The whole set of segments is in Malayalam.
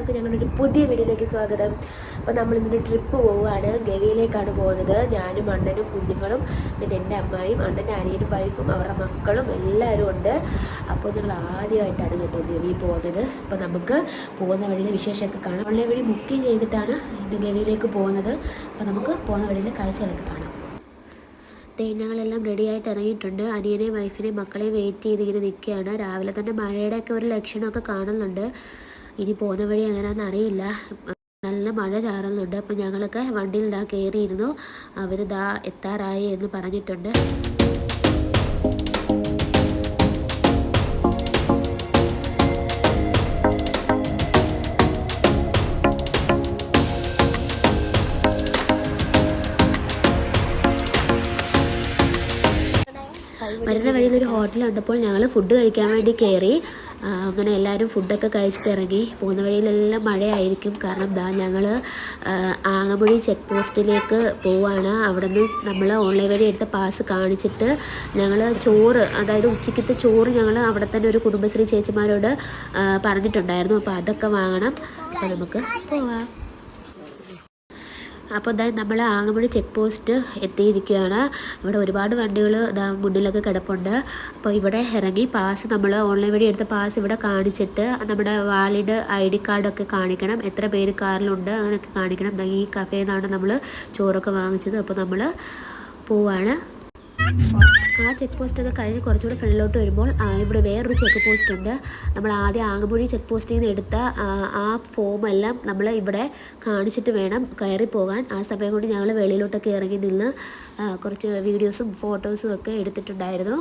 എല്ലാവർക്കും ഞങ്ങളുടെ പുതിയ വീഡിയോയിലേക്ക് സ്വാഗതം. അപ്പോൾ നമ്മളിന്നൊരു ട്രിപ്പ് പോവുകയാണ്. ഗവിയിലേക്കാണ് പോകുന്നത്. ഞാനും അണ്ണനും കുഞ്ഞുങ്ങളും പിന്നെ എൻ്റെ അമ്മായും അണ്ണൻ്റെ അനിയനും വൈഫും അവരുടെ മക്കളും എല്ലാവരും ഉണ്ട്. അപ്പോൾ ഞങ്ങൾ ആദ്യമായിട്ടാണ് കേട്ടോ ഗവി പോകുന്നത്. അപ്പോൾ നമുക്ക് പോകുന്ന വഴിയിലെ വിശേഷമൊക്കെ കാണാം. ഓൺലൈൻ വഴി ബുക്ക് ചെയ്തിട്ടാണ് ഇന്ന് ഗവിയിലേക്ക് പോകുന്നത്. അപ്പോൾ നമുക്ക് പോകുന്ന വഴിയിലെ കാഴ്ചകളൊക്കെ കാണാം. ഞങ്ങളെല്ലാം റെഡിയായിട്ട് ഇറങ്ങിയിട്ടുണ്ട്. അനിയനെയും വൈഫിനെയും മക്കളെയും വെയിറ്റ് ചെയ്തിങ്ങനെ നിൽക്കുകയാണ്. രാവിലെ തന്നെ മഴയുടെയൊക്കെ ഒരു ലക്ഷണമൊക്കെ കാണുന്നുണ്ട്. ഇനി പോകുന്ന വഴി എങ്ങനെയാണെന്ന് അറിയില്ല. നല്ല മഴ ചാറുന്നുണ്ട്. അപ്പോൾ ഞങ്ങളൊക്കെ വണ്ടിയിൽ കയറിയിരുന്നു. അവർ എത്താറായി എന്ന് പറഞ്ഞിട്ടുണ്ട്. വരുന്ന വഴിയിലൊരു ഹോട്ടലുണ്ടപ്പോൾ ഞങ്ങൾ ഫുഡ് കഴിക്കാൻ വേണ്ടി കയറി. അങ്ങനെ എല്ലാവരും ഫുഡൊക്കെ കഴിച്ചിട്ട് ഇറങ്ങി. പോകുന്ന വഴിയിലെല്ലാം മഴയായിരിക്കും. കാരണം ഞങ്ങൾ ആങ്ങമുഴി ചെക്ക് പോസ്റ്റിലേക്ക് പോവുകയാണ്. അവിടെ നിന്ന് നമ്മൾ ഓൺലൈൻ വഴി എടുത്ത പാസ് കാണിച്ചിട്ട് ഞങ്ങൾ ചോറ്, അതായത് ഉച്ചയ്ക്കത്തെ ചോറ് ഞങ്ങൾ അവിടെ തന്നെ ഒരു കുടുംബശ്രീ ചേച്ചിമാരോട് പറഞ്ഞിട്ടുണ്ടായിരുന്നു. അപ്പോൾ അതൊക്കെ വാങ്ങണം. അപ്പോൾ നമുക്ക് പോവാം. അപ്പോൾ നമ്മൾ ആങ്ങമുഴി ചെക്ക് പോസ്റ്റ് എത്തിയിരിക്കുകയാണ്. ഇവിടെ ഒരുപാട് വണ്ടികൾ മുന്നിലൊക്കെ കിടപ്പുണ്ട്. അപ്പോൾ ഇവിടെ ഇറങ്ങി പാസ്, നമ്മൾ ഓൺലൈൻ വഴി എടുത്ത പാസ് ഇവിടെ കാണിച്ചിട്ട് നമ്മുടെ വാലിഡ് ID കാർഡൊക്കെ കാണിക്കണം. എത്ര പേര് കാറിലുണ്ട് അങ്ങനെയൊക്കെ കാണിക്കണം. ഈ കഫേയിൽ നിന്നാണ് നമ്മൾ ചോറൊക്കെ വാങ്ങിച്ചത്. അപ്പോൾ നമ്മൾ പോവാണ്. ആ ചെക്ക് പോസ്റ്റൊക്കെ കഴിഞ്ഞ് കുറച്ചുകൂടി ഫ്രണ്ടിലോട്ട് വരുമ്പോൾ ഇവിടെ വേറൊരു ചെക്ക് പോസ്റ്റ് ഉണ്ട്. നമ്മൾ ആദ്യം ആങ്ങമുഴി ചെക്ക് പോസ്റ്റിൽ നിന്ന് എടുത്ത ആ ഫോമെല്ലാം നമ്മൾ ഇവിടെ കാണിച്ചിട്ട് വേണം കയറി പോകാൻ. ആ സമയം കൊണ്ട് ഞങ്ങൾ വെളിയിലോട്ടൊക്കെ ഇറങ്ങി നിന്ന് കുറച്ച് വീഡിയോസും ഫോട്ടോസും ഒക്കെ എടുത്തിട്ടുണ്ടായിരുന്നു.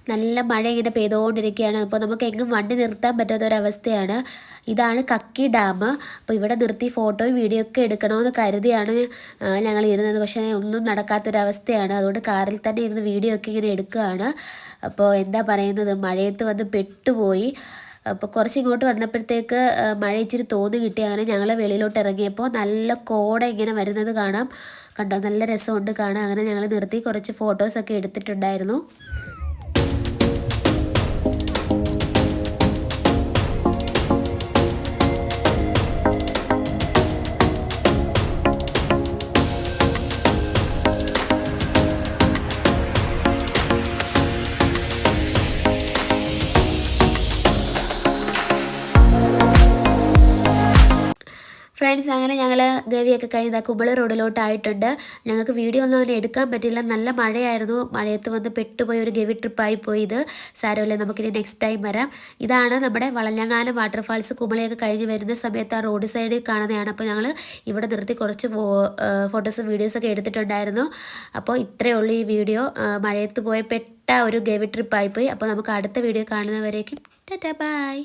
നല്ല മഴ ഇങ്ങനെ പെയ്തുകൊണ്ടിരിക്കുകയാണ്. അപ്പോൾ നമുക്ക് എങ്ങും വണ്ടി നിർത്താൻ പറ്റാത്തൊരവസ്ഥയാണ്. ഇതാണ് കക്കി ഡാം. അപ്പോൾ ഇവിടെ നിർത്തി ഫോട്ടോയും വീഡിയോ ഒക്കെ എടുക്കണമെന്ന് കരുതിയാണ് ഞങ്ങൾ ഇരുന്നത്. പക്ഷേ ഒന്നും നടക്കാത്തൊരവസ്ഥയാണ്. അതുകൊണ്ട് കാറിൽ തന്നെ ഇരുന്ന് വീഡിയോ ഒക്കെ ഇങ്ങനെ എടുക്കുകയാണ്. അപ്പോൾ എന്താ പറയുന്നത്, മഴയത്ത് വന്ന് പെട്ടുപോയി. അപ്പോൾ കുറച്ച് ഇങ്ങോട്ട് വന്നപ്പോഴത്തേക്ക് മഴ ഇച്ചിരി തോന്നി കിട്ടി. അങ്ങനെ ഞങ്ങൾ വെളിയിലോട്ട് ഇറങ്ങിയപ്പോൾ നല്ല കോട ഇങ്ങനെ വരുന്നത് കാണാം. കണ്ടോ, നല്ല രസമുണ്ട് കാണാൻ. അങ്ങനെ ഞങ്ങൾ നിർത്തി കുറച്ച് ഫോട്ടോസൊക്കെ എടുത്തിട്ടുണ്ടായിരുന്നു. ഫ്രണ്ട്സ്, അങ്ങനെ ഞങ്ങൾ ഗവിയൊക്കെ കഴിഞ്ഞ കുമ്പള റോഡിലോട്ടായിട്ടുണ്ട്. ഞങ്ങൾക്ക് വീഡിയോ ഒന്നും അങ്ങനെ എടുക്കാൻ പറ്റില്ല, നല്ല മഴയായിരുന്നു. മഴയത്ത് വന്ന് പെട്ടുപോയി ഒരു ഗവി ട്രിപ്പായി പോയി. ഇത് സാരമില്ല, നമുക്കിനി നെക്സ്റ്റ് ടൈം വരാം. ഇതാണ് നമ്മുടെ വളഞ്ഞങ്ങാനം വാട്ടർഫാൾസ്. കുമ്പളയൊക്കെ കഴിഞ്ഞ് വരുന്ന സമയത്ത് ആ റോഡ് സൈഡിൽ കാണുന്നതാണ്. അപ്പോൾ ഞങ്ങൾ ഇവിടെ നിർത്തി കുറച്ച് ഫോട്ടോസും വീഡിയോസൊക്കെ എടുത്തിട്ടുണ്ടായിരുന്നു. അപ്പോൾ ഇത്രയേ ഉള്ളൂ ഈ വീഡിയോ. മഴയത്ത് പോയ പെട്ട ഒരു ഗവി ട്രിപ്പായി പോയി. അപ്പോൾ നമുക്ക് അടുത്ത വീഡിയോ കാണുന്നവരേക്കും ടാറ്റാ ബൈ.